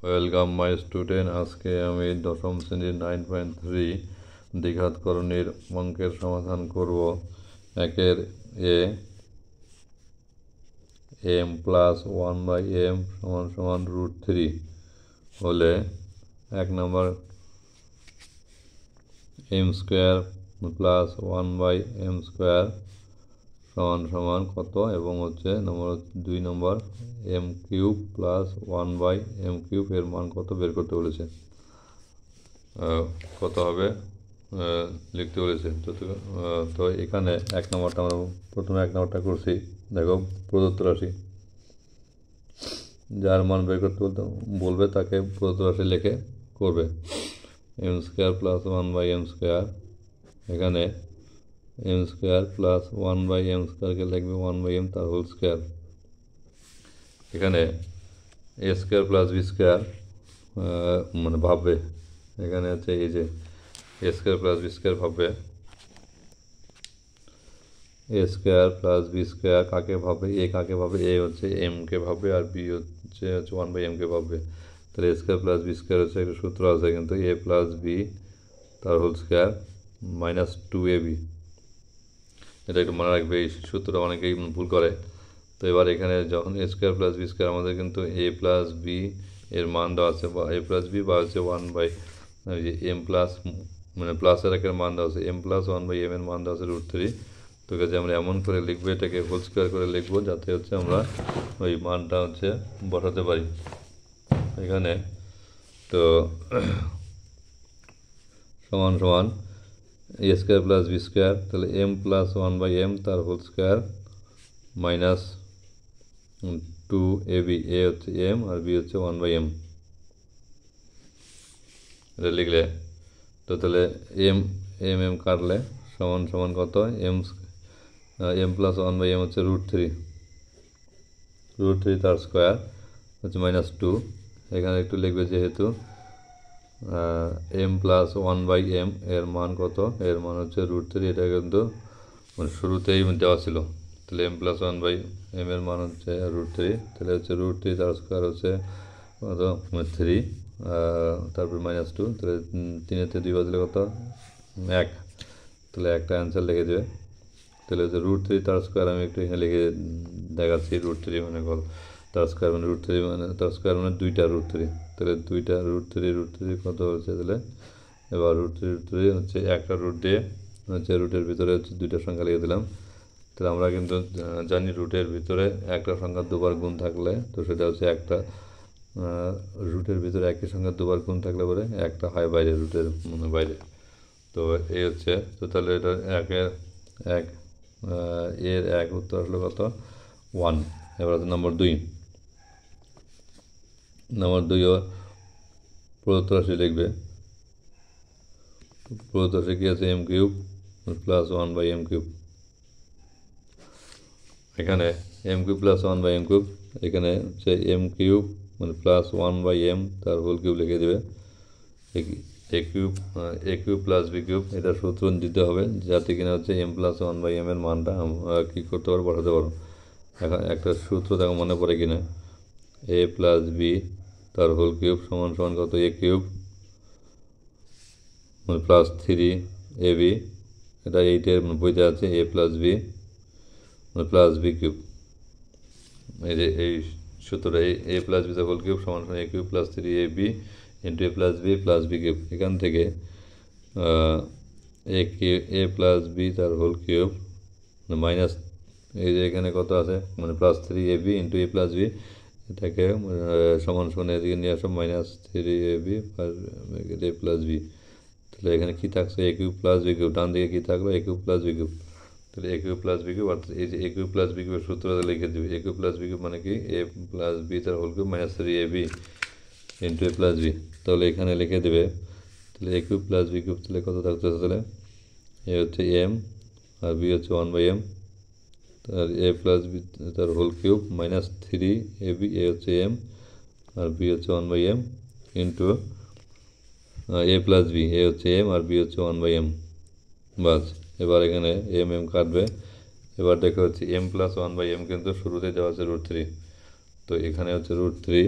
Welcome my student. আজকে আমি দশম শ্রেণীর 9.3 দ্বিঘাতকরণীর অঙ্কের সমাধান করব। একের এ এম প্লাস 1/m সমান সমান √3 হলে এক নম্বর এম স্কোয়ার প্লাস 1/m² সমান সমান কত, এবং দুই নম্বর m³ প্লাস 1/m³ এর মান কত বের করতে বলেছে। কত হবে লিখতে বলেছে। তো এখানে এক নম্বরটা আমরা প্রথমে এক নম্বরটা করছি। দেখো, প্রদত্ত রাশি যার মান বের করতে বলবে তাকে প্রদত্ত রাশি লিখে করবে। m² প্লাস 1/m², এখানে m² প্লাস 1/m²কে লিখবে 1/m তার হোল স্কোয়ার। এখানে a² প্লাস b² মানে ভাববে, এখানে আছে এই যে a² প্লাস b² ভাববে। a² প্লাস b² কাকে ভাববে? এ কাকে ভাববে? এ হচ্ছে m-কে ভাববে, আর বি হচ্ছে 1/m-কে ভাববে। তাহলে a² প্লাস b² হচ্ছে একটা সূত্র আছে, কিন্তু a প্লাস b তার হোল স্কোয়ার মাইনাস 2ab। এটা একটু মনে রাখবে, এই সূত্রটা অনেকেই ভুল করে। তো এবার এখানে যখন a² প্লাস b² আমাদের কিন্তু a প্লাস b এর মান দেওয়া আছে, বা a প্লাস b বা হচ্ছে 1/m প্লাস মানে প্লাসের একের মান দেওয়া আছে, m প্লাস 1/m এর মান দেওয়া আছে √3। তো কাজে আমরা এমন করে লিখবো, এটাকে হোল স্কোয়ার করে লিখবো যাতে হচ্ছে আমরা ওই মানটা হচ্ছে বসাতে পারি এখানে। তো সমান সমান a² প্লাস b², তাহলে m প্লাস 1/m তার হোল স্কোয়ার মাইনাস 2ab। এ হচ্ছে m আর b হচ্ছে 1/m, এটা লিখলে তো তাহলে m কাটলে সমান সমান কত? m প্লাস 1/m হচ্ছে √3 তার স্কোয়ার হচ্ছে মাইনাস 2। এখানে একটু লিখবে, যেহেতু m প্লাস 1/m এর মান কত? এর মান হচ্ছে √3। এটা কিন্তু মানে শুরুতেই দেওয়া ছিল। তাহলে m প্লাস 1/m এর মান হচ্ছে √3, তাহলে হচ্ছে √3 তার স্কোয়ার হচ্ছে কত? 3, তারপর মাইনাস 2। তাহলে 3-তে 2 বাজলে কত? 1। তাহলে একটা অ্যান্সার লিখে দেবে। তাহলে হচ্ছে √3 তার স্কোয়ার আমি একটু এখানে লিখে দেখাচ্ছি। √3 মানে কত? তার স্কোয়ার মানে √3 মানে তার স্কোয়ার মানে 2টা √3। তাহলে 2টা √3 কত হচ্ছে? তাহলে এবার √3 হচ্ছে একটা রুট দিয়ে হচ্ছে রুটের ভিতরে হচ্ছে 2টা সংখ্যা লিখে দিলাম। তাহলে আমরা কিন্তু জানি রুটের ভিতরে একটা সংখ্যা দুবার গুণ থাকলে তো সেটা হচ্ছে একটা, রুটের ভিতরে একই সংখ্যা দুবার গুণ থাকলে পরে একটা হয় বাইরে, রুটের বাইরে। তো এই হচ্ছে, তো তাহলে এটা এর এক উত্তর আসলে কত? 1। এবার হচ্ছে নম্বর 2 প্রদত্ত রাশি লিখবে। প্রদত্ত রাশি কি আছে? m³ plus 1/m³। এখানে m³ প্লাস 1/m³, এখানে হচ্ছে m³ মানে প্লাস 1/m তার হোল কিউব লিখে দেবে। a³ প্লাস b³ এটা সূত্র দিতে হবে, যাতে কিনা হচ্ছে m প্লাস 1/m এর মানটা কী করতে পারো? বসাতে পারো। এখন একটা সূত্র দেখো মনে পড়ে কিনা, a প্লাস b তার হোল কিউব সমান সমান কত? a³ মানে প্লাস 3ab। এটা 8-এর বইতে আছে, a প্লাস b মানে প্লাস b³। এই যে এই সূত্রটা, a প্লাস b তার হোল কিউব সমান সমান a³ plus 3ab into a plus b plus b³। এখান থেকে a প্লাস b তার হোল কিউব মাইনাস, এই যে এখানে কত আছে মানে plus 3ab into a plus b, এটাকে সমান সমান এদিকে নিয়ে আসো minus 3ab a plus b। তাহলে এখানে কী থাকছে? a³ plus b³। ডান দিকে কী থাকলো? a³ plus b³। তাহলে a³ প্লাস b³ অর্থাৎ এই যে a³ প্লাস b³ সূত্রটা লিখে দেবে। a³ প্লাস b³ মানে কি? a প্লাস b তার whole cube minus 3ab into a plus b। তাহলে এখানে লিখে দেবে। তাহলে a³ প্লাস b³ তাহলে কত থাকতেছে? তাহলে এ হচ্ছে m আর b হচ্ছে 1/m, তার a প্লাস b তার হোল কিউব মাইনাস 3ab, এ হচ্ছে m আর b হচ্ছে 1/m into a plus b, এ হচ্ছে m আর b হচ্ছে 1/m। বাস, এবার এখানে m কাটবে। এবার দেখো হচ্ছে m প্লাস 1/m কিন্তু শুরুতে দেওয়া আছে √3, তো এখানে হচ্ছে √3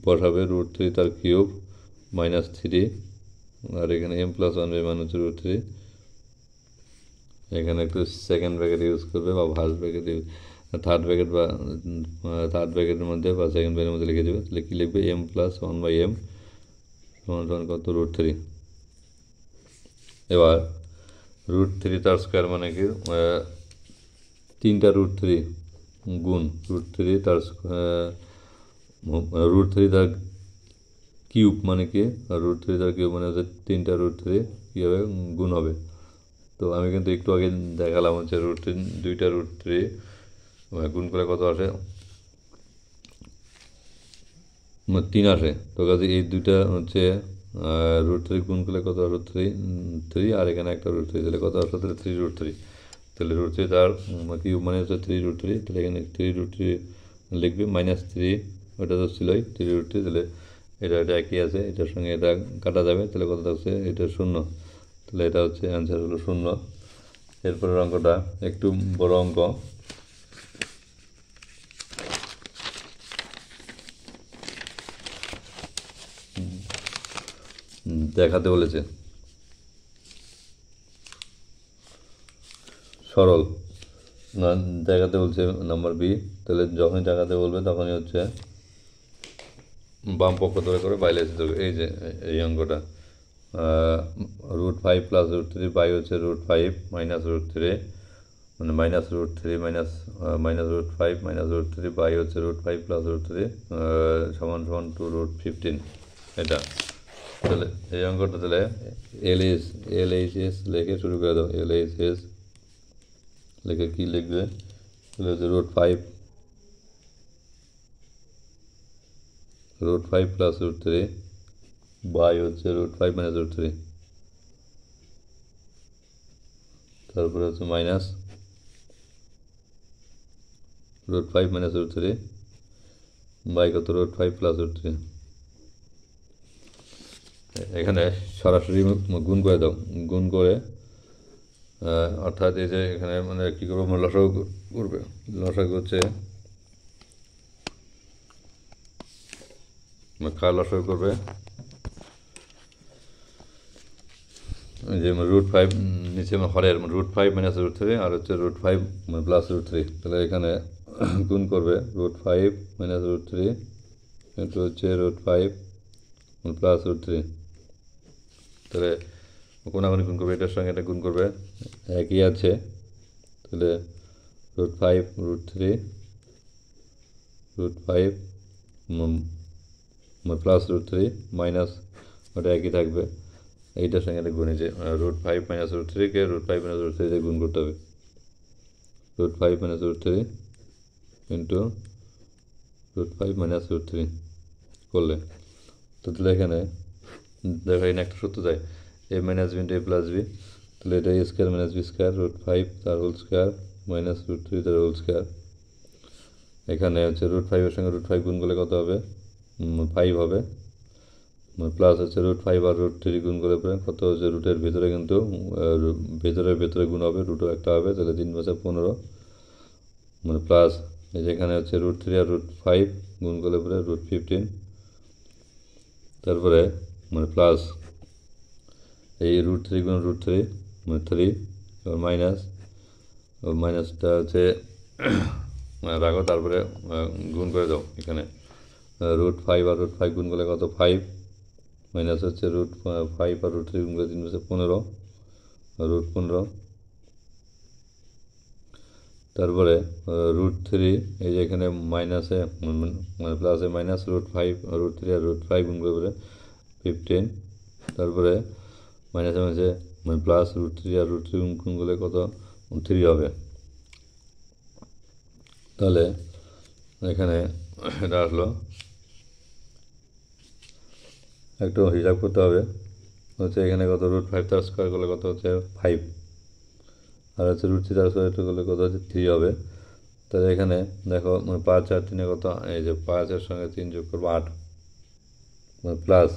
বসাবে, √3 তার কিউব -3, আর এখানে m+1 মান হচ্ছে √3। এখানে একটু সেকেন্ড ব্র্যাকেট ইউজ করবে বা ফার্স্ট ব্র্যাকেট থার্ড ব্র্যাকেট বা থার্ড ব্র্যাকেটের মধ্যে বা সেকেন্ড ব্র্যাকেটের মধ্যে লিখে দেবে। তাহলে কী লিখবে, m+1/m সমান কত, √3। এবার √3 তার স্কোয়ার মানে কি, 3টা √3 গুণ √3 তার √3 তার কিউব মানে কি, √3 তার কিউব মানে হচ্ছে 3টা √3 কী হবে, গুণ হবে। তো আমি কিন্তু একটু আগে দেখালাম হচ্ছে √3, 2টা √3 গুণ করে কত আসে, 3 আসে। তো কাজে এই দুইটা হচ্ছে √3 গুণ করলে কত, √3 আর এখানে একটা √3, তাহলে কত আসে, তাহলে 3√3। তাহলে √3 তার কিউব মানে হচ্ছে 3√3, তাহলে এখানে 3√3 লিখবি, -3 ওটা তো ছিলই 3√3, তাহলে এটা একই আছে, এটার সঙ্গে এটা কাটা যাবে, তাহলে কত থাকছে, এটা 0, তাহলে এটা হচ্ছে অ্যান্সার হলো 0। এরপরের অঙ্কটা একটু বড় অঙ্ক, দেখাতে বলেছে সরল না, দেখাতে বলছে নাম্বার বি। তাহলে যখনই দেখাতে বলবে তখনই হচ্ছে বাম পক্ষ ধরে করে বাইরে এসে দেবে। এই যে এই অঙ্কটা, √5 + √3 বাই হচ্ছে √5 - √3, মানে -√3 -√5 -√3 বাই হচ্ছে √5 + √3 সমান 2√15 এটা। তাহলে এই অঙ্কটা তাহলে LHS লিখে শুরু করে দাও। LHS লিখে কী লিখবে, তাহলে হচ্ছে √5 + √3 বাই হচ্ছে √5 - √3, তারপরে হচ্ছে মাইনাস √5 - √3 বাই কত, √5 + √3। এখানে সরাসরি গুণ করে দাও, গুণ করে অর্থাৎ এই যে এখানে মানে কী করবো, লসাগু করবে। লসাগু হচ্ছে কার লসাগু করবে, যে √5 নিচে হরের √5 - √3 আর হচ্ছে √5 + √3, তাহলে এখানে গুণ করবে √5 - √3 একটু হচ্ছে √5 + √3, তাহলে কোনাগুনি গুণ করবে, এটার সঙ্গে এটা গুণ করবে, একই আছে। তাহলে √5 √3 √5 + √3 মাইনাস ওটা একই থাকবে, এইটার সঙ্গে এটা গুণে যে √5 - √3 কে √5 - √3 দিয়ে গুণ করতে হবে। √5 - √3 ইন্টু √5 - √3 করলে তো তাহলে এখানে দেখো এখানে একটা সূত্র যায়, a - b * a + b, তাহলে এটা a² - b² √5 তার হোল স্কোয়ার -√3 তার হোল স্কোয়ার। এখানে হচ্ছে √5 এর সঙ্গে √5 গুণ করলে কত হবে, 5 হবে, প্লাস হচ্ছে √5 আর √3 গুণ করে কত হচ্ছে, রুটের ভিতরে কিন্তু ভেতরে গুণ হবে, রুটও একটা হবে, তাহলে 3 × 15 মানে প্লাস এই যেখানে হচ্ছে √3 আর √5 গুণ করলে পরে √15, তারপরে মানে প্লাস এই √3 গুণ √3 মানে 3, এবার মাইনাসটা হচ্ছে রাখো, তারপরে গুণ করে দাও। এখানে √5 আর √5 গুণ করলে কত, 5, মাইনাস হচ্ছে √5 আর √3 গুণ করে 3 × 15 √15, তারপরে √3 এই যে এখানে মাইনাসে মানে প্লাসে মাইনাস √5 √3 আর √5 গুণ করে 15, তারপরে মাইনাসে মাইনাসে মানে প্লাস √3 আর √3 গুণ করলে কত, 3 হবে। তাহলে এখানে এটা আসলো, একটু হিসাব করতে হবে, হচ্ছে এখানে কত, √5 তার স্কোয়ার করলে কত হচ্ছে 5, আর হচ্ছে √3 তার স্কোয়ার করলে কত হচ্ছে 3 হবে। তাহলে এখানে দেখো মানে 5 আর 3 কত, এই যে 5-এর সঙ্গে 3 যোগ করবো 8, মানে প্লাস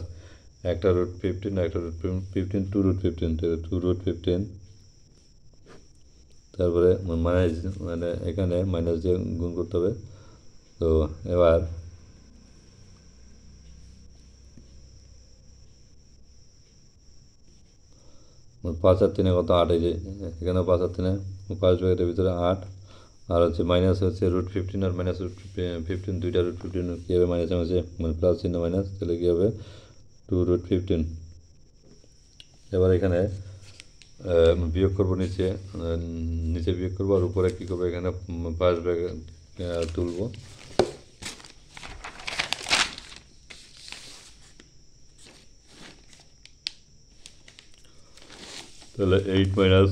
একটা √15 একটা √15 2√15, তাহলে 2√15, তারপরে মাইনাস মানে এখানে মাইনাস দিয়ে গুণ করতে হবে। তো এবার 5 আর 3 কত 8, এই যে এখানে 5 আর 3 5 ব্র্যাকেটের ভিতরে 8, আর হচ্ছে মাইনাস হচ্ছে √15 আর মাইনাস √15 দুইটা √15 কী হবে মাইনাসের মাঝে মানে প্লাস চিহ্ন মাইনাস, তাহলে কী হবে 2√15। এবার এখানে বিয়োগ করবো নিচে বিয়োগ করবো, আর উপরে কী করবো এখানে 5 ব্র্যাকেট তুলবো। তাহলে 8 মাইনাস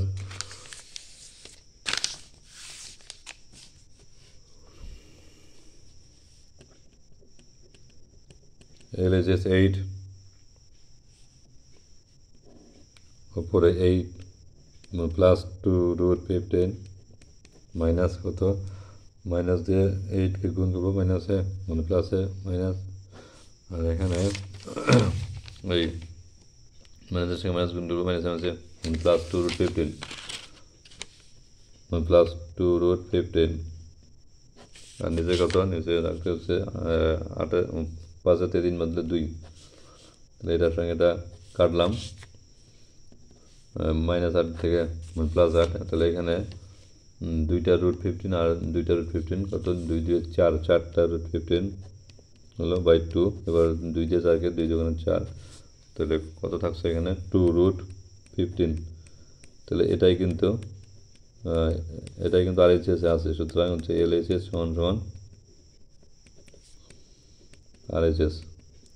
LHS 8 উপরে 8 প্লাস 2√15 মাইনাস কত মাইনাস দিয়ে 8কে গুণ করবো মাইনাসে মানে প্লাসে মাইনাস, আর এখানে ওই মাইনাসের সঙ্গে মাইনাস গুণ করবো মাইনাসে মাইনাসে প্লাস 2√15 প্লাস 2√15, আর নিচে কত নিচে রাখতে হচ্ছে 5 3 বদলে 2, তাহলে এটার সঙ্গে এটা কাটলাম -8 থেকে প্লাস 8, তাহলে এখানে 2টা √15 আর 2টা √15 কত 2 2 4, 4টা √15 হলো বাই 2, এবার 2 দিয়ে 4কে 2 2 4, তাহলে কত থাকছে এখানে 2√15। তাহলে এটাই কিন্তু RHS আছে, সুতরাং হচ্ছে LHS সমান সমান RHS,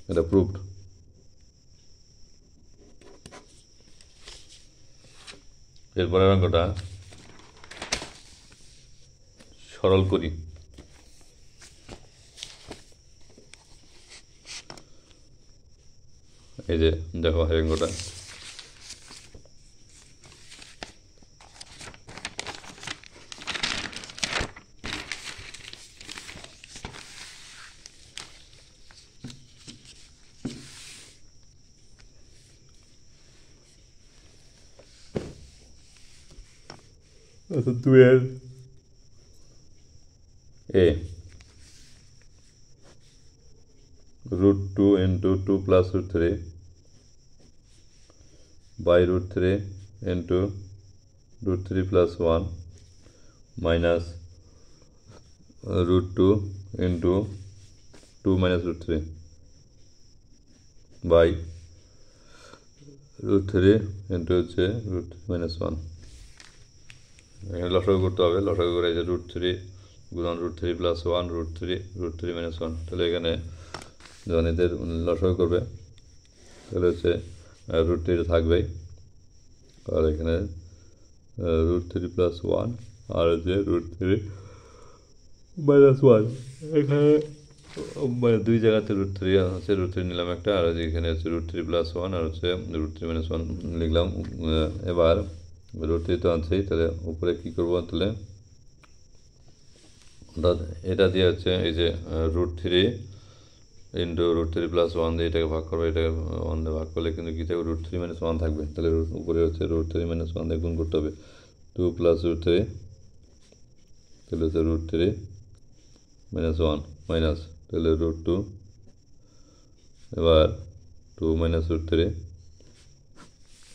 এটা প্রুভড। এরপরের অঙ্কটা সরল করি। এই যে দেখো এই অঙ্কটা A √2 into 2 plus √3 by √3 into √3 plus 1 minus √2 into 2 minus √3 by √3 into হচ্ছে √3 minus 1। এখানে লসাগু করতে হবে, লসাগু করে যে √3 গুণন √3 plus 1 √3 minus 1, তাহলে এখানে যখন এদের লসাগু করবে তাহলে হচ্ছে √3 থাকবেই, আর এখানে √3 plus 1 আর হচ্ছে √3 minus 1, এখানে দুই জায়গাতে √3 হচ্ছে √3 নিলাম একটা, আর এখানে হচ্ছে √3 plus 1 আর হচ্ছে √3 minus 1 লিখলাম। এবার √3 তো আনছেই, তাহলে উপরে কী করবো তাহলে এটা দিয়ে হচ্ছে এই যে √3 ইন্টু √3 plus 1 দিয়ে এটাকে ভাগ করবে, এটাকে 1 দিয়ে ভাগ করলে কিন্তু কী থাকবে √3 minus 1 থাকবে, তাহলে উপরে হচ্ছে √3 minus 1 দিয়ে গুণ করতে হবে 2 plus √3, তাহলে হচ্ছে √3 minus 1 মাইনাস তাহলে √2, এবার 2 minus √3,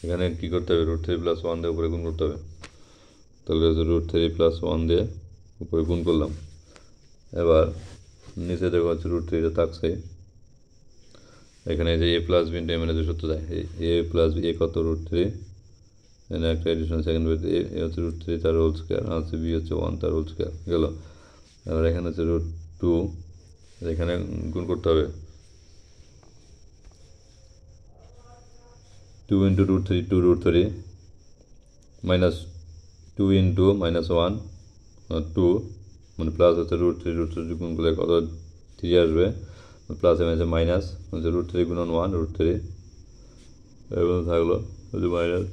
এখানে কী করতে হবে √3 plus 1 দিয়ে উপরে গুণ করতে হবে, তাহলে হচ্ছে √3 plus 1 দিয়ে উপরে গুণ করলাম। এবার নিচে দেখো হচ্ছে √3 থাকছে, এখানে যে a plus B into M এর সূত্র দেয় a প্লাস বি, a কত √3, এখানে একটা এডিশন সেকেন্ড এ হচ্ছে √3 তার হোল স্কোয়ার, আর হচ্ছে বি হচ্ছে 1 তার হোল স্কোয়ার গেল। এবার এখানে হচ্ছে √2, এখানে গুণ করতে হবে 2 ইন্টু √3 2√3 মাইনাস 2 ইন্টু মাইনাস 1 2 মানে প্লাস হচ্ছে √3 গুণ করলে কত 3 আসবে, প্লাস এম আছে মাইনাস হচ্ছে √3 গুণন 1 √3, এবং থাকলো হচ্ছে মাইনাস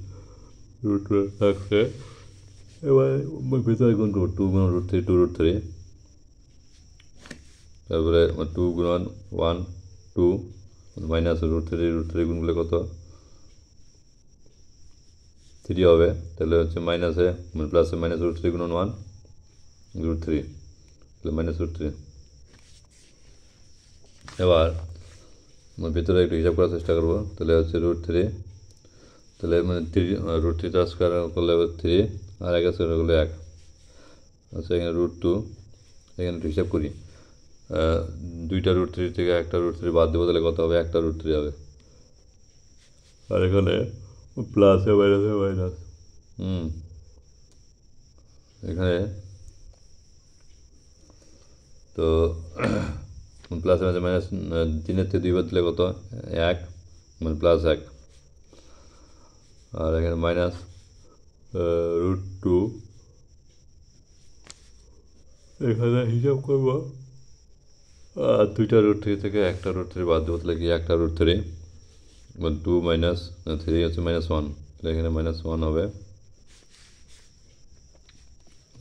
√2 থাকছে। এবার ভিতরে গুণ করবো 2 গুণন √3 2√3, তারপরে 2 গুণন 1 2 মাইনাস √3 গুণ করলে কত 3 হবে, তাহলে হচ্ছে মাইনাসে মানে প্লাসে মাইনাস √3 গুণন 1 √3, তাহলে মাইনাস √3। এবার ভিতরে একটু হিসাব করার চেষ্টা করবো, তাহলে হচ্ছে √3, তাহলে মানে রুট 3 তার স্কোয়ার করলে হবে 3 আর 1 স্কোয়ার করলে 1। আচ্ছা এখানে রুট 2, এখানে একটু হিসাব করি, দুইটা রুট 3 থেকে একটা রুট 3 বাদ দেবো, তাহলে কত হবে, একটা রুট 3 হবে। আর এখানে প্লাসে মাইনাসে মাইনাস, এখানে তো প্লাসে মাঝে মাইনাস 3-এর থেকে 2 বাদ দিলে কত, 1 মানে প্লাস 1। আর এখানে মাইনাস রুট 2, এখানে হিসাব করবো দুইটা রুট 3 থেকে একটা রুট 3 বাদ দেবো, তাহলে কি একটা রুট 3 2 মাইনাস 3 হচ্ছে -1, তাহলে এখানে -1 হবে।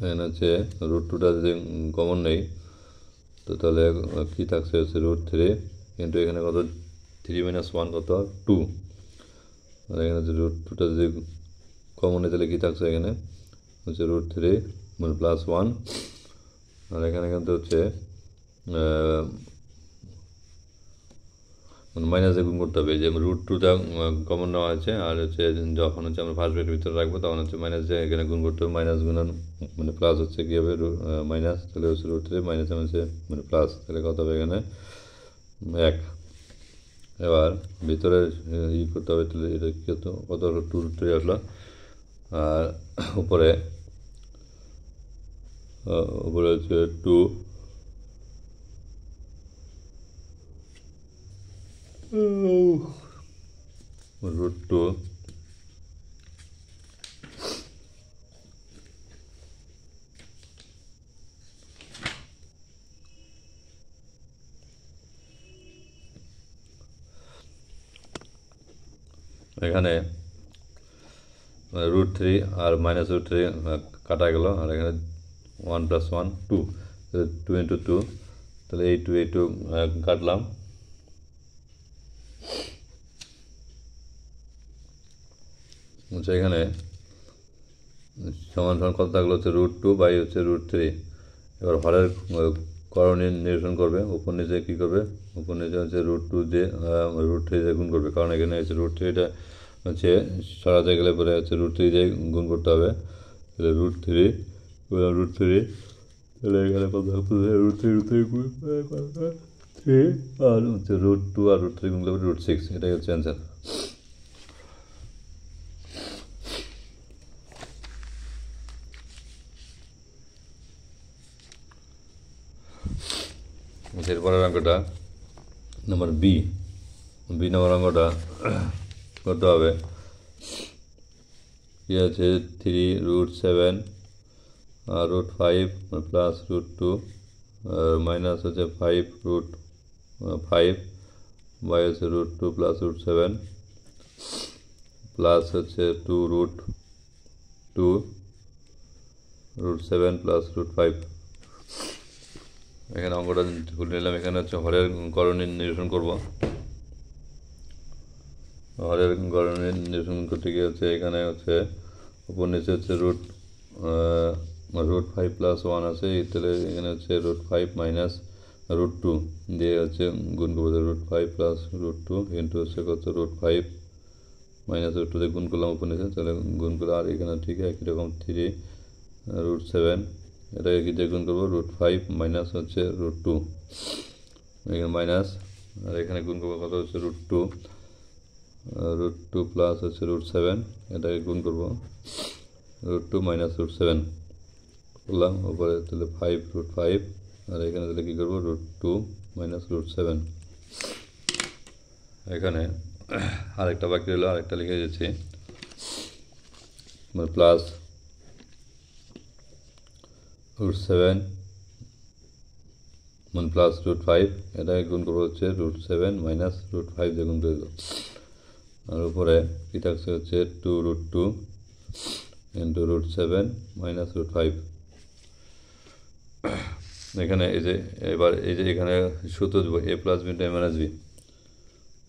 এখানে হচ্ছে রুট 2টা যদি কমন নেই তো তাহলে কী থাকছে হচ্ছে রুট 3, কিন্তু এখানে কত 3 - 1 কত 2, আর এখানে হচ্ছে রুট 2টা যদি কমন নেই তাহলে কী থাকছে, এখানে হচ্ছে রুট 3 মানে +1। আর এখানে কিন্তু হচ্ছে মানে মাইনাস দিয়ে গুণ করতে হবে, যে রুট 2টা কমন নেওয়া আছে, আর হচ্ছে যখন হচ্ছে আমরা ফার্স্ট ব্র্যাকেটের ভিতরে রাখবো তখন হচ্ছে মাইনাস দিয়ে এখানে গুণ করতে হবে, মাইনাস গুণন মানে প্লাস হচ্ছে কী হবে মাইনাস, তাহলে হচ্ছে রুট 3 মাইনাস হচ্ছে মানে প্লাস, তাহলে কত হবে এখানে 1। এবার ভিতরে করতে হবে, তাহলে এটা কী হতো, কত হলো 2 রুট 3 আসলো। আর উপরে হচ্ছে 2 রুট 2 এখানে রুট 3 আর মাইনাস রুট 3 কাটা গেল, আর এখানে 1 + 1 2, 2 × 2, তাহলে এই 2 কাটলাম। এখানে সমান সমান কত থাকলো হচ্ছে রুট 2 বাই হচ্ছে রুট 3। এবার হরের করণীয় নিরসন করবে, উপর নিচে কী করবে, উপর নিচে হচ্ছে রুট 2 দিয়ে রুট 3 দিয়ে গুণ করবে, কারণ এখানে হচ্ছে রুট 3টা হচ্ছে সরাতে গেলে পরে হচ্ছে রুট 3 দিয়ে গুণ করতে হবে, তাহলে রুট 3 তাহলে এখানে কত রুট 3 গুণ 3 আর হচ্ছে রুট 2 আর রুট 3 গুণ করবে রুট 6, এটাই হচ্ছে অ্যান্সার। এরপরের অঙ্কটা নাম্বার বি নম্বর অঙ্কটা করতে হবে, কী আছে 3 রুট 7 আর রুট 5 প্লাস রুট 2 মাইনাস হচ্ছে 5 রুট 5 বাই হচ্ছে রুট 2 প্লাস রুট 7 প্লাস হচ্ছে 2 রুট 7 প্লাস রুট 5। এখানে অঙ্কটা খুলে নিলাম, এখানে হচ্ছে হরের করণীয় নিরসন করব। হরের করণীয় নিরসন করতে গিয়ে হচ্ছে এখানে হচ্ছে উপর নিচে হচ্ছে রুট 5 + 1 আছে, তাহলে এখানে হচ্ছে রুট 5 মাইনাস রুট 2 দিয়ে হচ্ছে গুণ করবো, রুট 5 প্লাস রুট 2 ইন্টু হচ্ছে কত রুট 5 মাইনাস রুট 2 দিয়ে গুণ করলাম উপর নিচে, তাহলে গুণ করলে আর এখানে ঠিক একই রকম 3 রুট 7 এটাকে কী দিয়ে গুণ করবো, রুট 5 মাইনাস হচ্ছে রুট 2, এখানে মাইনাস, আর এখানে গুণ করবো কত হচ্ছে রুট 2 প্লাস হচ্ছে রুট 7, এটাকে গুণ করবো রুট 2 মাইনাস রুট 7 করলাম উপরে, তাহলে 5 রুট 5, আর এখানে তাহলে কী করবো রুট 2 মাইনাস রুট 7। এখানে আরেকটা বাকি রইল, আরেকটা লিখে দিচ্ছি, প্লাস রুট 7 প্লাস রুট 5, এটাকে গুণ করবো হচ্ছে রুট 7 মাইনাস রুট 5 দিয়ে গুণ করে দেবো, আর উপরে কী থাকছে হচ্ছে 2 root 2 into root 7 minus root 5। এখানে এবার এখানে সূত্র দেবো a + b × a - b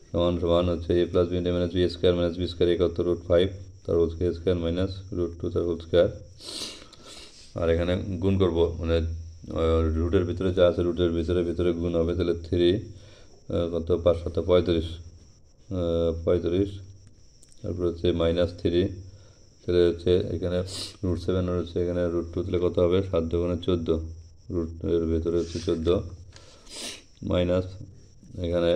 সমান সমান হচ্ছে a + b × a - b square minus b square = root 5 তার whole square square minus root 2 তার হোল স্কোয়ার। আর এখানে গুণ করব, মানে রুটের ভিতরে যা আছে রুটের ভিতরে গুণ হবে, তাহলে 3 কত 5 × 7 = 35 তারপর হচ্ছে -3, তাহলে হচ্ছে এখানে √7 আর হচ্ছে এখানে √2, তাহলে কত হবে 7 দুগুণে 14, এর ভেতরে হচ্ছে 14 মাইনাস এখানে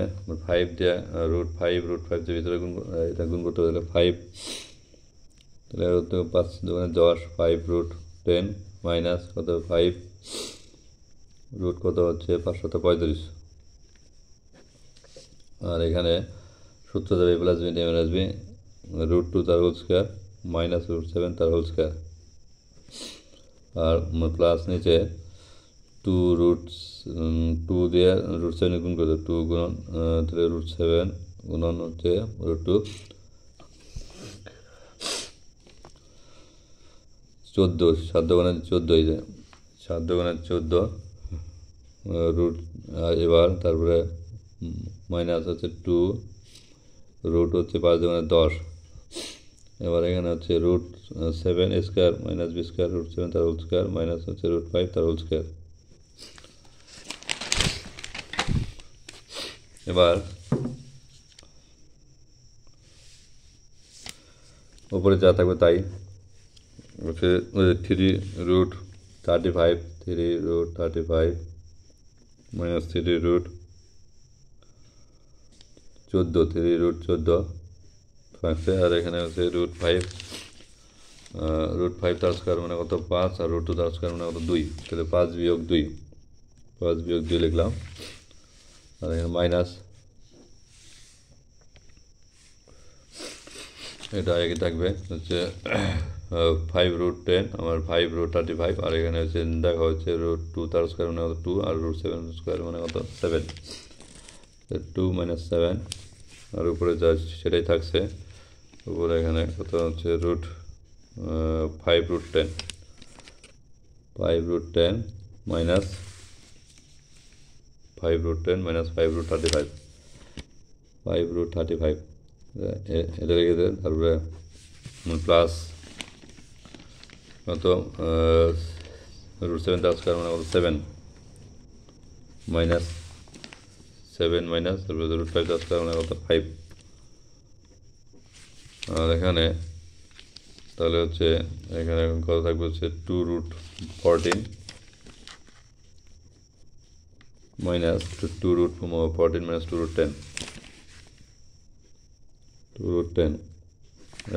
5 দিয়ে √5 দিয়ে ভিতরে গুণ, এটা গুণ করতে হলে 5, তাহলে হচ্ছে 5 দুগুণে 10, 5√10 মাইনাস কত 5 রুট কত হচ্ছে 535, আর এখানে সূত্র যাবে +b - b √2 তার হোল স্কোয়ার মাইনাস √7 তার হোল স্কোয়ার, আর প্লাস নিচে 2 দিয়ে √7 গুণ করতে 2 গুণন, তাহলে √7 গুণন হচ্ছে √2 14, 7 দুগুণে 14 হয়ে যায়, 7 দুগুণে 14 রুট, এবার তারপরে মাইনাস হচ্ছে 2 রুট হচ্ছে 5 দুগুণে 10, এবার এখানে হচ্ছে √7² - b² √7 তার হোল স্কোয়ার মাইনাস হচ্ছে √5 তার হোল স্কোয়ার। এবার উপরে যা থাকবে তাই হচ্ছে 3√35 3√35 - 3√14 3√14 থাকছে, আর এখানে হচ্ছে √5 তার স্কোয়ার মানে কত 5, আর √2 তার স্কোয়ার মানে কত 2, তাহলে 5 বিয়োগ 2 লিখলাম, আর এখানে মাইনাস এটা একই থাকবে হচ্ছে 5√10 আমার 5√35, আর এখানে হচ্ছে দেখা হচ্ছে √2 তার স্কোয়ার মানে কত 2, আর √7 স্কোয়ার মানে কত 7, 2 - 7, আর উপরে যা সেটাই থাকছে, উপরে এখানে কত হচ্ছে √5√10 মাইনাস 5√35 এটা রেখে দেয়, তারপরে প্লাস কত √7 তার স্কোয়ার মানে কত 7 মাইনাস তারপরে √5 তার স্কোয়ার মানে কত 5, আর এখানে তাহলে হচ্ছে এখানে কত থাকবে হচ্ছে 2√14 মাইনাস 2√14 - 2√10,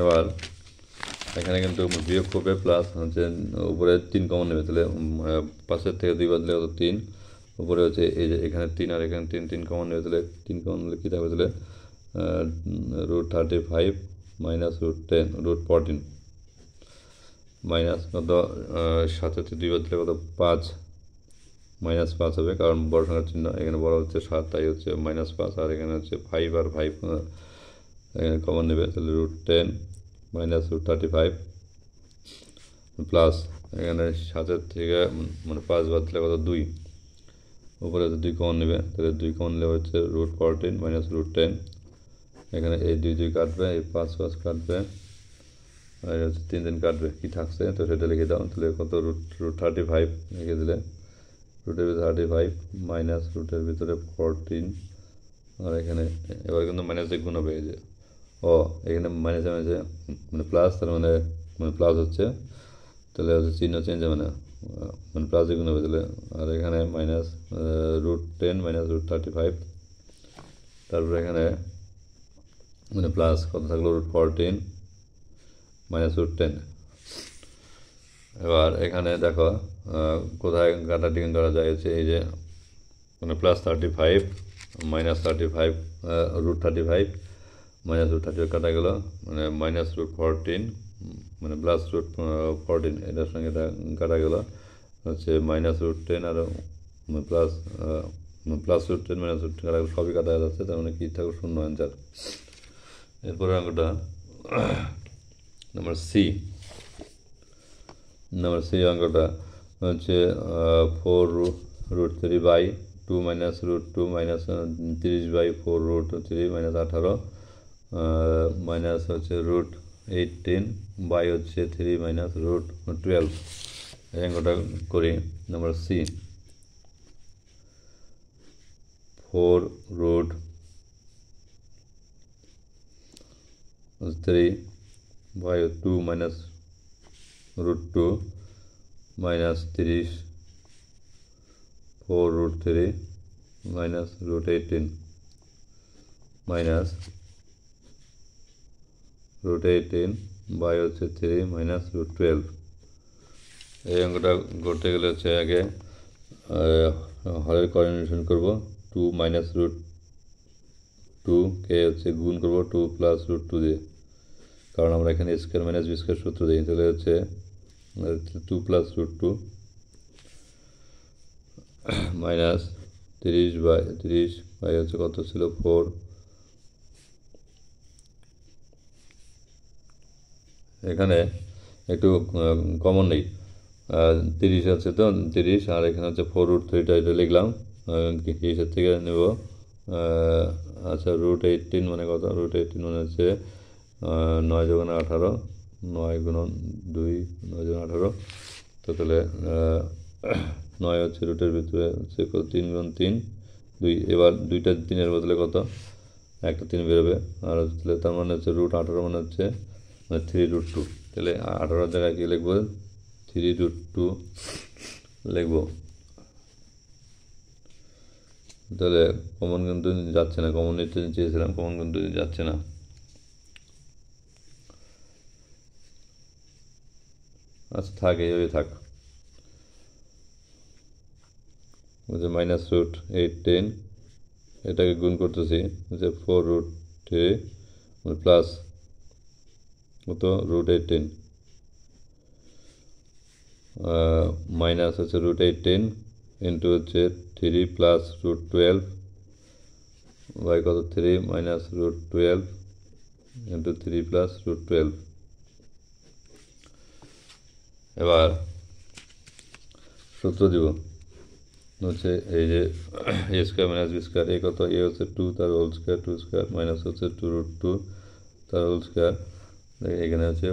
এবার এখানে কিন্তু বিয়োগ করবে, প্লাস হচ্ছে উপরে 3 কমন নেবে, তাহলে 5-এর থেকে 2 বাদলে কত 3, উপরে হচ্ছে এই যে এখানে 3 আর এখানে 3 কমন নেবে, তাহলে 3 কমন নিলে কী থাকবে, তাহলে √35 - √14 মাইনাস কত 7-এর থেকে 2 বাদলে কত 5 -5 হবে, কারণ বড় সংখ্যার চিহ্ন এখানে বড় হচ্ছে 7, তাই হচ্ছে -5, আর এখানে হচ্ছে 5 আর 5 এখানে কমন নেবে, তাহলে √10 - √35 প্লাস এখানে 7-এর থেকে মানে 5 বাদ দিলে কত 2, উপরে হচ্ছে 2 কমন নেবে, তাহলে 2 কমন নেবে হচ্ছে √14 - √10, এখানে এই 2 কাটবে, এই 5 কাটবে, আর হচ্ছে 3 কাটবে, কী থাকছে তো সেটা লিখে দাও, তাহলে কত √35 লিখে দিলে, √এর ভিতরে 35 মাইনাস √এর ভিতরে 14, আর এখানে এবার কিন্তু মাইনাস দিয়ে গুণ হবে, এই যে এখানে মাইনাসে মানে প্লাস, তার মানে প্লাস হচ্ছে, তাহলে হচ্ছে চিহ্ন চেঞ্জ হবে না, প্লাস দিয়ে গুণ হবে, তাহলে আর এখানে মাইনাস √10 - √35, তারপরে এখানে প্লাস কত থাকলো √14 - √10, এবার এখানে দেখো কোথায় কাটাটি করা যায়, হচ্ছে এই যে +35 - √35 -√35 কাটা গেল, -√14 +√14 এটার সঙ্গে এটা কাটা গেল, হচ্ছে -√10 আর প্লাস +√10 -√10 কাটা গেল, সবই কাটা যাচ্ছে, তার মানে কি থাকবে 0 অ্যান্সার। এরপরে অঙ্কটা নাম্বার সি অঙ্কটা হচ্ছে 4√3/2 - √2 - 30/4√3 - 18 মাইনাস হচ্ছে √18 বাই হচ্ছে 3 - √12, এই অঙ্কটা করি। Number C 4√3 3 by 2 minus root 2 minus 30 4 root 3 minus root 18 minus root 18 by হচ্ছে 3 minus root 12। এই অঙ্কটা করতে গেলে হচ্ছে আগে হরের কোঅর্ডিনেশন করব। 2 minus root 2 কে হচ্ছে গুণ করব 2 plus root 2 দিয়ে, কারণ আমরা এখানে স্কয়ার মাইনাস বি স্কয়ার সূত্র দিই। তাহলে হচ্ছে 2 plus root 2 মাইনাস 30 বাই হচ্ছে কত ছিল 4। এখানে একটু কমন নেই, 30 আছে তো 30, আর এখানে হচ্ছে 4 root 3টা এটা লিখলাম, কিসের থেকে নেব। আচ্ছা root 18 মানে কত, root 18 মানে হচ্ছে 9 × 18, 9 × 2 9 × 18। তো তাহলে 9 হচ্ছে রুটের ভিতরে হচ্ছে 3 × 3 2, এবার দুইটা 3-এর বদলে কত একটা 3 বেরোবে। আর তাহলে তার মানে হচ্ছে root 18 মানে হচ্ছে 3 root 2। তাহলে 18 জায়গায় কি লিখবো 3 root 2 লিখবো। তাহলে কমন কিন্তু যাচ্ছে না, কমন নিতে চেয়েছিলাম, কমন কিন্তু যাচ্ছে না। আচ্ছা থাক, এইভাবে থাক। মাইনাস রুট 18 এটাকে গুণ করতেছি যে 4 root 3 প্লাস কত root 18 মাইনাস হচ্ছে root 18 ইন্টু হচ্ছে 3 প্লাস root 12 বাই কত 3 minus root 12 into 3 plus root 12। এবার সূত্র দিব হচ্ছে এই যে এ স্কয়ার মাইনাস বি স্কয়ার, এই কত এ হচ্ছে 2 তার হোল স্কয়ার 2 স্কয়ার মাইনাস হচ্ছে 2 root 2 তার হোল স্কয়ার। এখানে হচ্ছে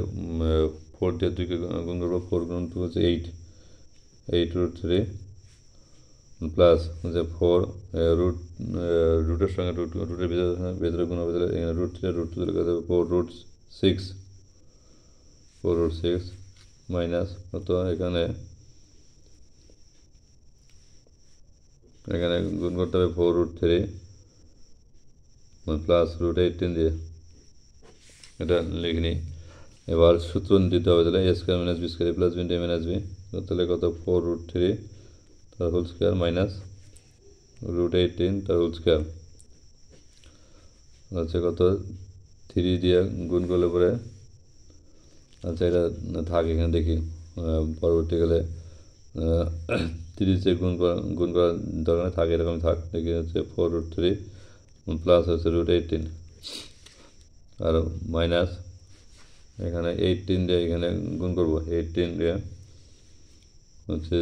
4 দিয়ে 2কে গুণ করবো, 4 গুণ 2 হচ্ছে 8 root 3 প্লাস হচ্ছে 4 রুটের সঙ্গে রুটের ভেতরে গুণ হবে, তাহলে এখানে root 3 root 2 4 root 6 মাইনাস কত এখানে গুণ করতে হবে 4 root 3 প্লাস root 18 দিয়ে, এটা লিখিনি। এবার সূত্র দিতে হবে, তাহলে A square minus B square plus B into A minus B, তাহলে কত 4 root 3 তার হোল স্কয়ার মাইনাস root 18 তার হোল স্কয়ার হচ্ছে কত 3 দিয়ে গুণ করলে পরে। আচ্ছা এটা থাক, এখানে দেখি পরবর্তীকালে 30 দিয়ে গুণ করার দরকার থাকে, এরকম থাক। দেখি হচ্ছে 4 root 3 প্লাস হচ্ছে root 18 আর মাইনাস এখানে 18 দিয়ে এখানে গুণ করবো, 18 দিয়ে হচ্ছে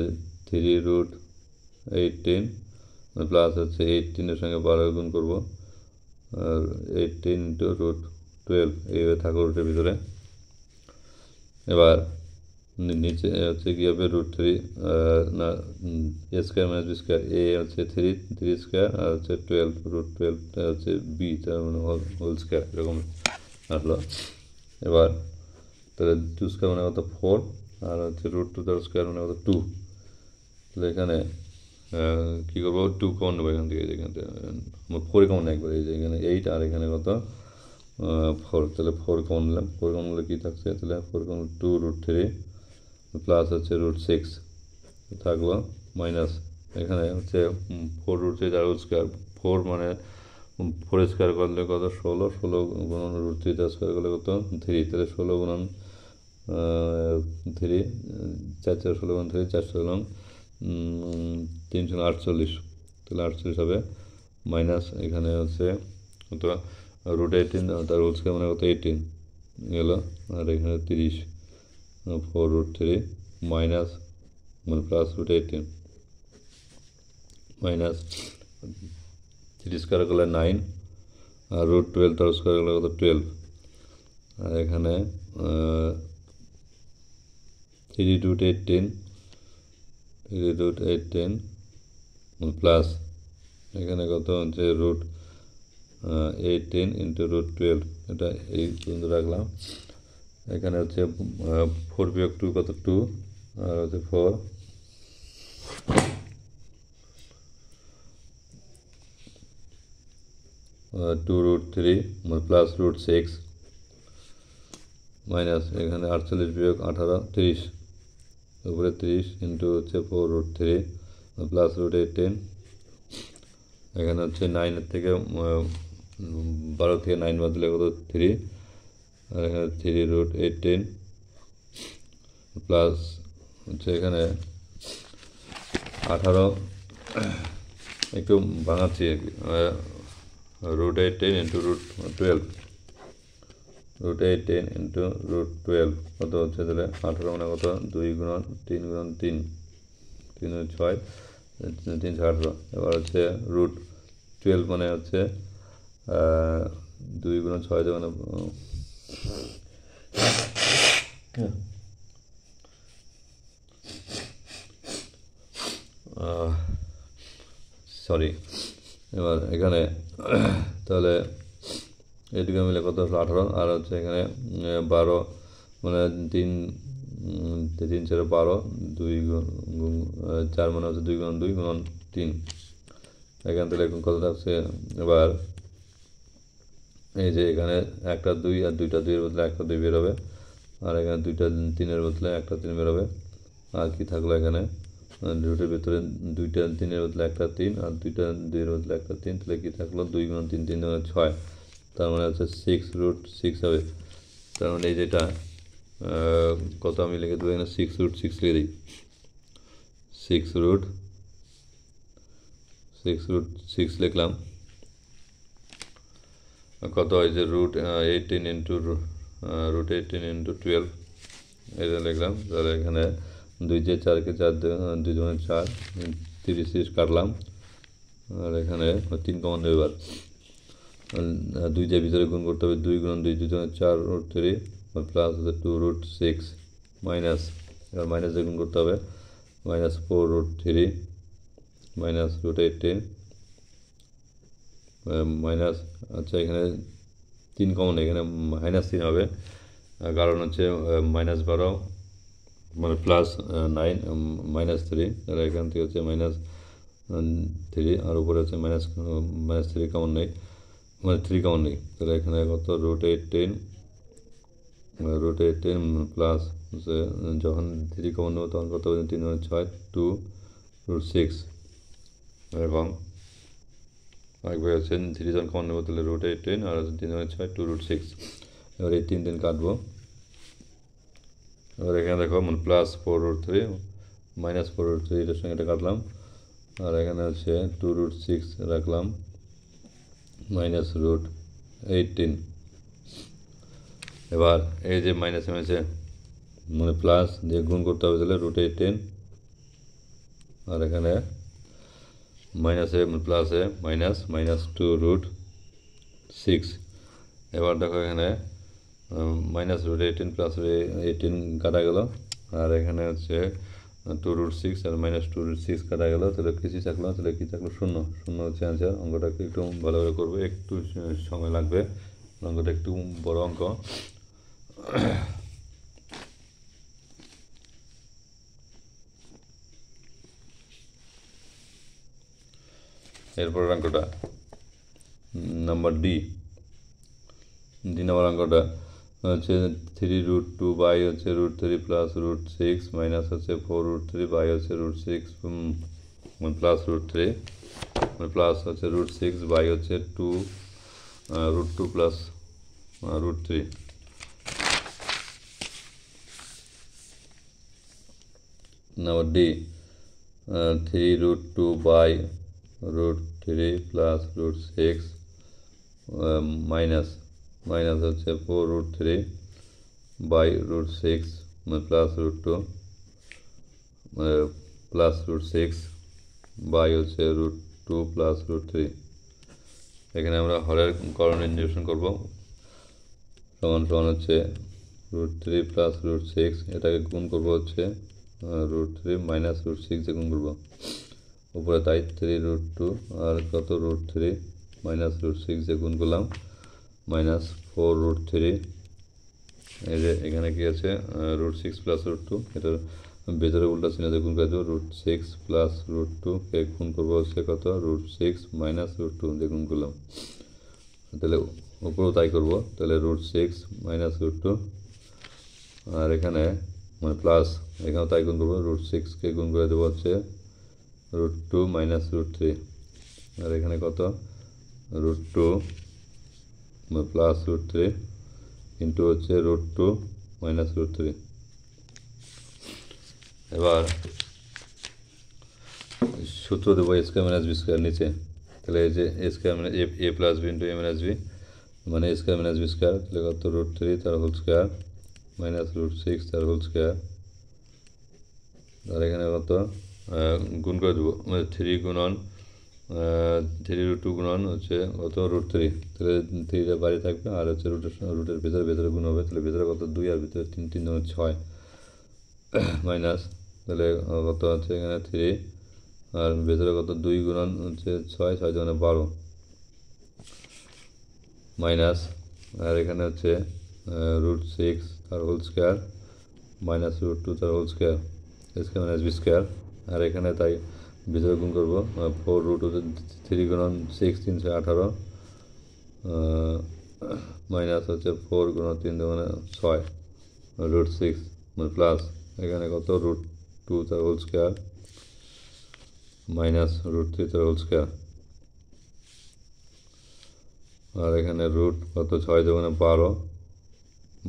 3 root 18 প্লাস হচ্ছে 18-এর সঙ্গে 12 গুণ করবো, আর 18 ইন্টু root 12 এইভাবে থাকো রুটের ভিতরে। এবার নিচে হচ্ছে কী হবে root 3 না এ স্কয়ার মাইনাস বি স্কয়ার, এ হচ্ছে 3 স্কয়ার আর হচ্ছে 12 root 12 হচ্ছে বি তার মানে হোল স্কয়ার, এরকম আসলো। এবার তাহলে 2 স্কয়ার মানে কত 4 আর হচ্ছে root 2 তার স্কয়ার মানে কত 2। তাহলে এখানে কী করবো 2 কমন নেবো এখান থেকে, এখান থেকে 4 কমন একবার, এই যে এখানে 8 আর এখানে কত 4, তাহলে 4 কমন নিলাম। 4 কমন নিলে কী থাকছে, তাহলে 4 কমন 2 root 3 প্লাস হচ্ছে root 6 থাকলো মাইনাস এখানে হচ্ছে 4 root 3 তার হোল স্কয়ার, 4 মানে 4 স্কয়ার করলে কত 16 গুণন root 3 তার স্কয়ার করলে কত 3, তাহলে 16 গুণন 3 4 4 16 গুণন 3 4 16 348, তাহলে 48 হবে মাইনাস এখানে হচ্ছে কত root 18 তার হোল স্কয়ার মানে কত 18 গেল, আর এখানে 30 4 root 3 মাইনাস মানে প্লাস root 18 মাইনাস 3 স্কয়ার করলে 9 আর root 12 তার স্কয়ার করলে কত 12, আর এখানে 3 root 18 প্লাস এখানে কত হচ্ছে root 18 ইন্টু রুট 12, এটা এই পর্যন্ত রাখলাম। এখানে হচ্ছে 4 বিয়োগ 2 কত 2, আর হচ্ছে 4 2 রুট 3 প্লাস রুট 6 মাইনাস এখানে 48 বিয়োগ 18 30, উপরে 30 ইন্টু হচ্ছে 4 রুট 3 প্লাস রুট 18, এখানে হচ্ছে 9 থেকে 12 থেকে 9 বাদ দিলে কত 3, আর এখানে 3 রুট 18 প্লাস হচ্ছে এখানে 18 একটু বানাচ্ছি আর কি, root 18 into root 12, root 18 into root 12 কত হচ্ছে তাহলে 18 মানে কত 2 গুণন 3 গুণন 3 3 6 3 18, এবার হচ্ছে রুট 12 মানে হচ্ছে 2 গুণন 6 মানে সরি, এবার এখানে তাহলে এদিকে মিলে কত আসলো 18, আর হচ্ছে এখানে 12 মানে 3 3 4 12, 2 4 মানে হচ্ছে 2 গুণন 2 গুণন 3, এখান থেকে কত থাকছে। এবার এই যে এখানে একটা 2 আর দুইটা 2 এর বদলে একটা 2 বেরোবে, আর এখানে দুইটা 3 এর বদলে একটা 3 বেরোবে, আর কি থাকলো এখানে রুটের ভিতরে দুইটা 3 এর বদলে একটা 3, আর দুইটা 2 এর বদলে একটা 3, তাহলে কি থাকলো 2 গুণন 3 3 গুণন 6, তার মানে হচ্ছে 6 রুট 6 হবে। তার মানে এই যেটা কত আমি লিখে দেবো এখানে 6 রুট 6 লিখে দিই, 6 রুট 6 লিখলাম, কত হয় যে রুট 18 ইন্টু রুট 18 ইন্টু 12 এটা লিখলাম। তাহলে এখানে 2 দিয়ে 4কে 4 2 দুগুণে 4 30 কাটলাম, আর এখানে 3 কমন নেবে, এবার 2 দিয়ে ভিতরে গুণ করতে হবে, 2 গুণন 2 দুগুণে 4 রুট 3 প্লাস হচ্ছে 2 রুট 6 মাইনাস, এবার মাইনাস দিয়ে গুণ করতে হবে, minus 4 root 3 minus root 18 minus, আচ্ছা এখানে 3 কমন, এখানে মাইনাস 3 হবে, কারণ হচ্ছে মাইনাস 12 মানে প্লাস 9 মাইনাস 3, তাহলে এখান থেকে হচ্ছে মাইনাস 3, আর উপরে হচ্ছে মাইনাস 3 কমন নেই, মানে 3 কমন নেই, তাহলে এখানে কত রুট 18 প্লাস হচ্ছে যখন 3 কমন নেব তখন কত হবে 3 6 2 রুট 6, এবং আরেকবার হচ্ছে 3 যখন কমন নেব তাহলে রুট 18 আর 3 6 2 রুট 6, এবার এই 3 দিন কাটবো। এবার এখানে দেখো প্লাস 4 রুট 3 মাইনাস 4 রুট 3 এটার সঙ্গে এটা কাটলাম, আর এখানে হচ্ছে 2 রুট 6 রাখলাম মাইনাস রুট 18, এবার এই যে মাইনাস হয়েছে মানে প্লাস দিয়ে গুণ করতে হবে, তাহলে রুট 18, আর এখানে মাইনাসে প্লাসে মাইনাস মাইনাস 2 রুট 6, এবার দেখো এখানে মাইনাস রুট 18 প্লাস 18 কাটা গেল, আর এখানে হচ্ছে 2 রুট 6 আর মাইনাস 2 রুট 6 কাটা গেল, তাহলে কিছু থাকলো, তাহলে কী থাকলো 0 0 হচ্ছে অ্যান্সার। অঙ্কটাকে একটু ভালো করে করবে, একটু সময় লাগবে, অঙ্কটা একটু বড় অঙ্ক। এরপর অঙ্কটা নাম্বার ডি নম্বর অঙ্কটা হচ্ছে 3 রুট 2 বাই হচ্ছে রুট 3 প্লাস রুট 6 মাইনাস হচ্ছে 4 রুট 3 বাই হচ্ছে রুট 6 প্লাস রুট 3 প্লাস হচ্ছে রুট 6 বাই হচ্ছে 2 root 2 plus root 3। Number D 3 root 2 by root 3 plus root 6 minus হচ্ছে 4 root 3 by root 6 plus root 2 plus root 6 by হচ্ছে root 2 plus root 3। এখানে আমরা হরের করণ নির্দেশন করব, সমান সমান হচ্ছে রুট 3 প্লাস রুট 6, এটাকে গুণ করবো হচ্ছে রুট 3 মাইনাস রুট 6 দিয়ে গুণ করবো, উপরে তাই 3 রুট 2 আর কত রুট 3 মাইনাস রুট 6 দিয়ে গুণ করলাম, মাইনাস 4 রুট 3। এই যে এখানে কি আছে রুট 6 প্লাস রুট 2, এটার ভেতরে উল্টা চিহ্ন দিয়ে গুণ করে দেবো। রুট 6 প্লাস রুট 2 কে গুণ করবো হচ্ছে কত, রুট 6 মাইনাস রুট 2 দিয়ে গুণ করলাম। তাহলে উপরেও তাই করবো, তাহলে রুট 6 মাইনাস রুট 2, আর এখানে মানে প্লাস এখানেও তাই গুণ করবো, রুট 6কে গুণ করে দেবো হচ্ছে রুট 2 মাইনাস রুট 3, আর এখানে কত রুট 2 প্লাস রুট 3 ইন্টু হচ্ছে রুট 2 মাইনাস রুট 3। এবার সূত্র দেবো এ স্কোয়ার মাইনাস বি স্কোয়ার নিচে, তাহলে এই যে এ স্কোয়ার মানে এ plus B into A minus B মানে এ স্কোয়ার মাইনাস বি স্কোয়ার, তাহলে কত রুট 3 তার হোল স্কোয়ার মাইনাস রুট 6 তার হোল স্কোয়ার। আর এখানে কত গুণ করে দেবো, মানে 3 গুণন 3 রুট 2 গুণন হচ্ছে কত রুট 3, তাহলে 3টা বাইরে থাকবে, আর হচ্ছে রুটের ভেতরে গুণ হবে, তাহলে ভেতরে কত 2 আর ভিতরে 3 3 6 মাইনাস, তাহলে কত হচ্ছে এখানে 3 আর ভেতরে কত 2 গুণন হচ্ছে 6 6 মানে 12 মাইনাস, আর এখানে হচ্ছে রুট 6 তার হোল স্কোয়ার মাইনাস রুট 2 তার whole square square minus B square. আর এখানে তাই ভিতরে গুণ করবো 4 রুট 3 গুণন 6 3 6 18 মাইনাস হচ্ছে 4 গুণন 3 মানে 6 রুট 6 মানে প্লাস এখানে কত রুট 2 তার হোল স্কোয়ার মাইনাস রুট 3 তার হোল স্কোয়ার, আর এখানে রুট কত 6 মানে 12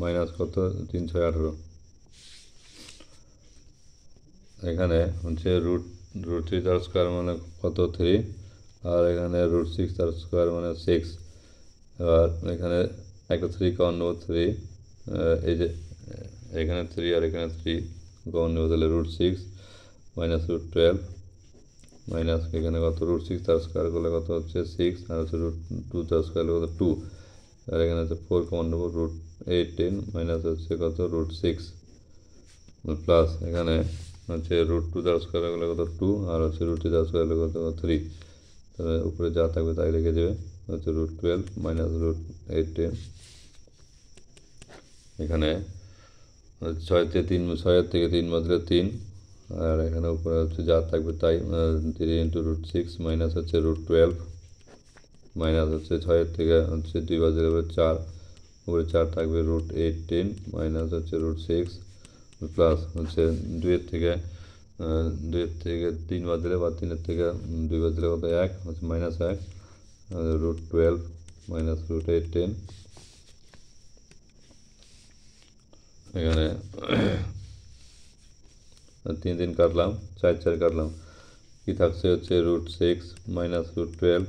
মাইনাস কত 3 6 18, এখানে হচ্ছে রুট 3 তার স্কোয়ার মানে কত 3, আর এখানে রুট 6 তার স্কোয়ার মানে 6, এবার এখানে একটা 3 কমন নেব 3, এই যে এখানে 3 আর এখানে 3 কমন নেব, তাহলে রুট 6 মাইনাস রুট 12 মাইনাস এখানে কত রুট 6 তার স্কোয়ার করলে কত হচ্ছে 6, আর হচ্ছে রুট 2 তার স্কোয়ার কত 2, আর এখানে হচ্ছে 4 কমন নেব রুট 18 মাইনাস হচ্ছে কত রুট 6 প্লাস এখানে হচ্ছে রুট 2 তার স্কোয়ার করলে কত 2, আর হচ্ছে রুট 3 তার স্কোয়ার করলে কত 3, তাহলে উপরে যা থাকবে তাই রেখে দেবে, হচ্ছে রুট 12 মাইনাস রুট 18। এখানে 6 থেকে 3 বদলে 3, আর এখানে উপরে হচ্ছে যা থাকবে তাই 3 ইন্টু রুট 6 মাইনাস হচ্ছে রুট 12 মাইনাস হচ্ছে 6 থেকে হচ্ছে 2 বদলে 4, উপরে 4 থাকবে রুট 18 মাইনাস হচ্ছে রুট 6 প্লাস হচ্ছে 2 থেকে 3 বাদ দিলে বা 3 থেকে 2 বাদ দিলে কত 1 হচ্ছে মাইনাস 1 রুট 12 মাইনাস রুট 18। এখানে 3 3 কাটলাম, 4 4 কাটলাম, কি থাকছে হচ্ছে রুট 6 মাইনাস রুট 12,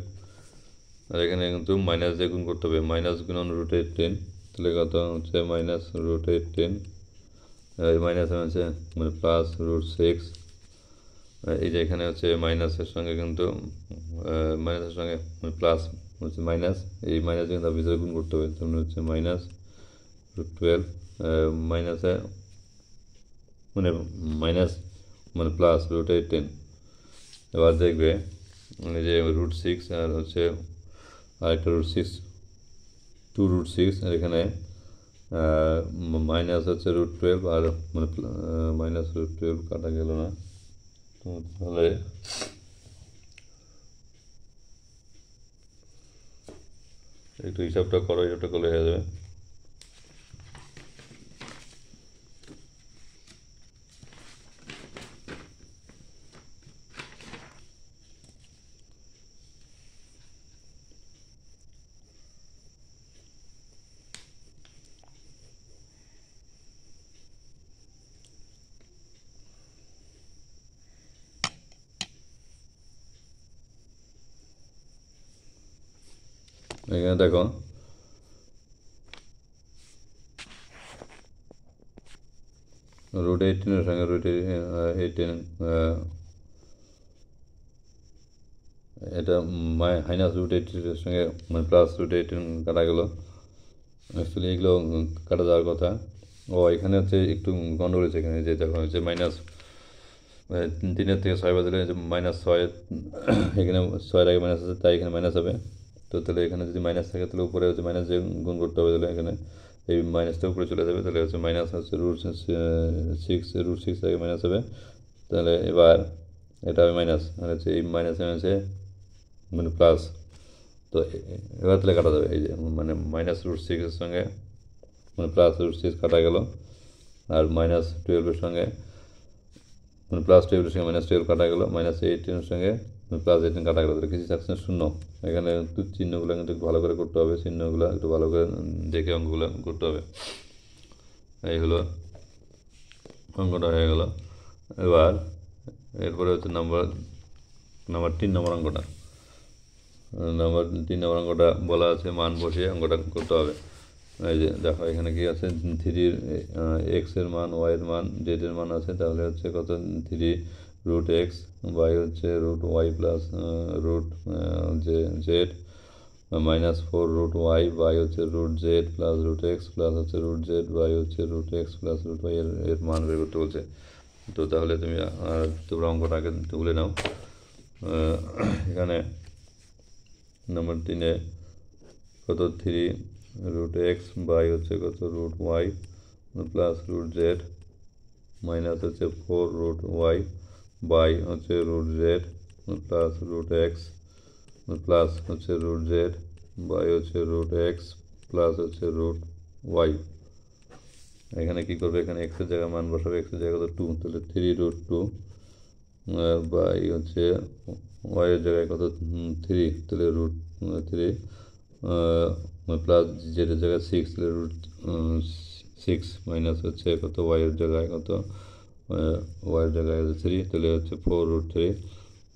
আর এখানে কিন্তু মাইনাস দিয়ে গুণ করতে হবে, মাইনাস গুণন রুট 18, তাহলে কত হচ্ছে মাইনাস রুট 18 মাইনাস হচ্ছে মানে প্লাস রুট 6, এই যে এখানে হচ্ছে মাইনাসের সঙ্গে কিন্তু মাইনাসের সঙ্গে প্লাস হচ্ছে মাইনাস, এই মাইনাস কিন্তু ভিতরে গুণ করতে হবে, তখন হচ্ছে মাইনাস রুট 12 মাইনাসে মানে মাইনাস মানে প্লাস রুট 18। এবার দেখবে এই যে রুট 6 আর হচ্ছে আরেকটা রুট 6 2 রুট 6, আর এখানে মাইনাস হচ্ছে রুট 12 আর মানে মাইনাস রুট 12 কাটা গেল না, তাহলে একটু হিসাবটা করো, হিসাবটা করলে হয়ে যাবে। এখানে দেখো রুট 18 সঙ্গে রুট 18 এটা মাইনাস রুট 18 সঙ্গে মানে প্লাস রুট 18 কাটা গেলো, অ্যাকচুয়ালি এগুলো কাটা যাওয়ার কথা। ও এখানে হচ্ছে একটু গন্ডগোল হয়েছে, এখানে যে দেখো হচ্ছে মাইনাস 3 থেকে 6 বাজলে মাইনাস 6, এখানে 6 আগে মাইনাস আছে তাই এখানে মাইনাস হবে, তো তাহলে এখানে যদি মাইনাস থাকে তাহলে উপরে হচ্ছে মাইনাস দিয়ে গুণ করতে হবে, তাহলে এখানে এই মাইনাসটা উপরে চলে যাবে, তাহলে হচ্ছে মাইনাস হচ্ছে √6 থেকে মাইনাস হবে, তাহলে এবার এটা হবে মাইনাস, আর হচ্ছে এই মাইনাস হচ্ছে মানে প্লাস। তো এবার তাহলে কাটা যাবে, এই যে মানে মাইনাস √6 সঙ্গে মানে প্লাস √6 কাটা গেল, আর -12 সঙ্গে মানে +12 সঙ্গে -12 কাটা গেল, -18 সঙ্গে +18 কাটা গেল, তাহলে কিছু থাকছে না, 0। এখানে একটু চিহ্নগুলো কিন্তু ভালো করে করতে হবে, চিহ্নগুলো একটু ভালো করে দেখে অঙ্কগুলো করতে হবে। এই হলো অঙ্কটা হয়ে গেল। এবার এরপরে হচ্ছে নাম্বার 3 নম্বর অঙ্কটা। নাম্বার 3 নম্বর অঙ্কটা বলা আছে মান বসিয়ে অঙ্কটা করতে হবে। এই যে দেখো এখানে কি আছে, 3 এক্সের মান, ওয়াইয়ের মান, জেডের মান আছে, তাহলে হচ্ছে কত 3√x, y হচ্ছে √y plus Z, -4√y, y হচ্ছে √z প্লাস √x প্লাস হচ্ছে √z, y হচ্ছে √x প্লাস √y এর মান বের করতে বলছে। তো তাহলে তোমরা অঙ্কটা আগে তুলে নাও। এখানে নম্বর 3-এ কত 3√x, y হচ্ছে কত √y প্লাস √z, মাইনাস হচ্ছে 4√y, y হচ্ছে √z প্লাস √x প্লাস হচ্ছে √z, y হচ্ছে √x প্লাস হচ্ছে √y। এখানে কী করবে, এখানে এক্সের জায়গায় মান বসাবে, এক্সের জায়গায় কত 2, তাহলে 3√2, বাই হচ্ছে ওয়াইয়ের জায়গায় কত 3, তাহলে √3 প্লাস জেডের জায়গায় 6, তাহলে √6 মাইনাস হচ্ছে কত ওয়াইয়ের জায়গায় কত ওয়াইয়ের জায়গায় 3, তাহলে হচ্ছে 4√3,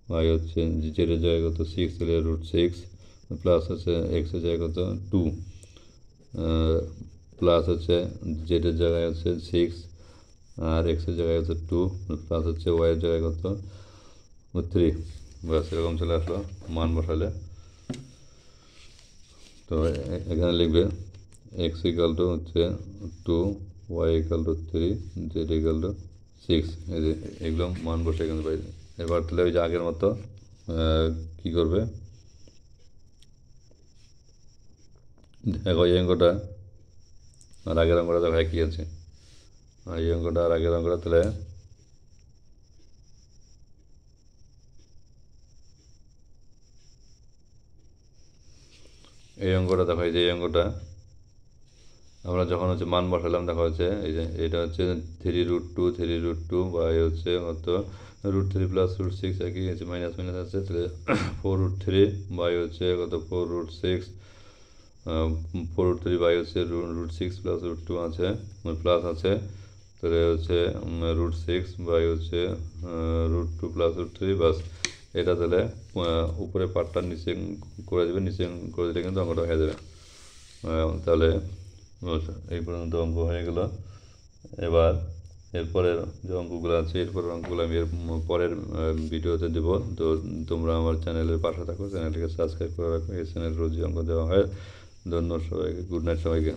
ওয়াই হচ্ছে জেডের জায়গায় কত 6, তাহলে √6 প্লাস হচ্ছে এক্সের জায়গায় কত 2, প্লাস হচ্ছে জেডের জায়গায় হচ্ছে 6 আর এক্সের জায়গায় হচ্ছে 2, প্লাস হচ্ছে ওয়াইয়ের জায়গায় কত 3। ব্যাস এরকম চলে আসলো মান বসালে। তো এখানে লিখবে x = হচ্ছে 2, y = 3, z = 6, এগুলো মান বসে এখানে বাইরে। এবার তাহলে ওই যে আগের মতো কী করবে, দেখো এই অঙ্কটা আর আগের অঙ্কটা দেখো একই আছে, এই অঙ্কটা আর আগের অঙ্কটা তাহলে এই অঙ্কটা দেখো, এই যে এই অঙ্কটা আমরা যখন হচ্ছে মান বসালাম দেখা হচ্ছে এই যে এটা হচ্ছে 3√2, 3√2, বা হচ্ছে কত √3 প্লাস √6 একই হচ্ছে মাইনাস মাইনাস আছে, তাহলে 4√3 বাই হচ্ছে কত 4√6, 4√3 বাই হচ্ছে √6 প্লাস √2 আছে প্লাস আছে, তাহলে হচ্ছে √6 বাই হচ্ছে √2 প্লাস √3, বাস এটা তাহলে উপরে পার্টটা নিচে করে দেবে, নিচে করে দিলে কিন্তু অঙ্কটা হয়ে যাবে। তাহলে এই পর্যন্ত অঙ্ক হয়ে গেল। এবার এরপরের যে অঙ্কগুলো আছে, এরপরের অঙ্কগুলো আমি পরের ভিডিওতে দেবো। তো তোমরা আমার চ্যানেলের পাশে থাকো, চ্যানেলটিকে সাবস্ক্রাইব করে রাখো, এই চ্যানেল রোজই অঙ্ক দেওয়া হয়। ধন্যবাদ সবাইকে, গুড নাইট সবাইকে।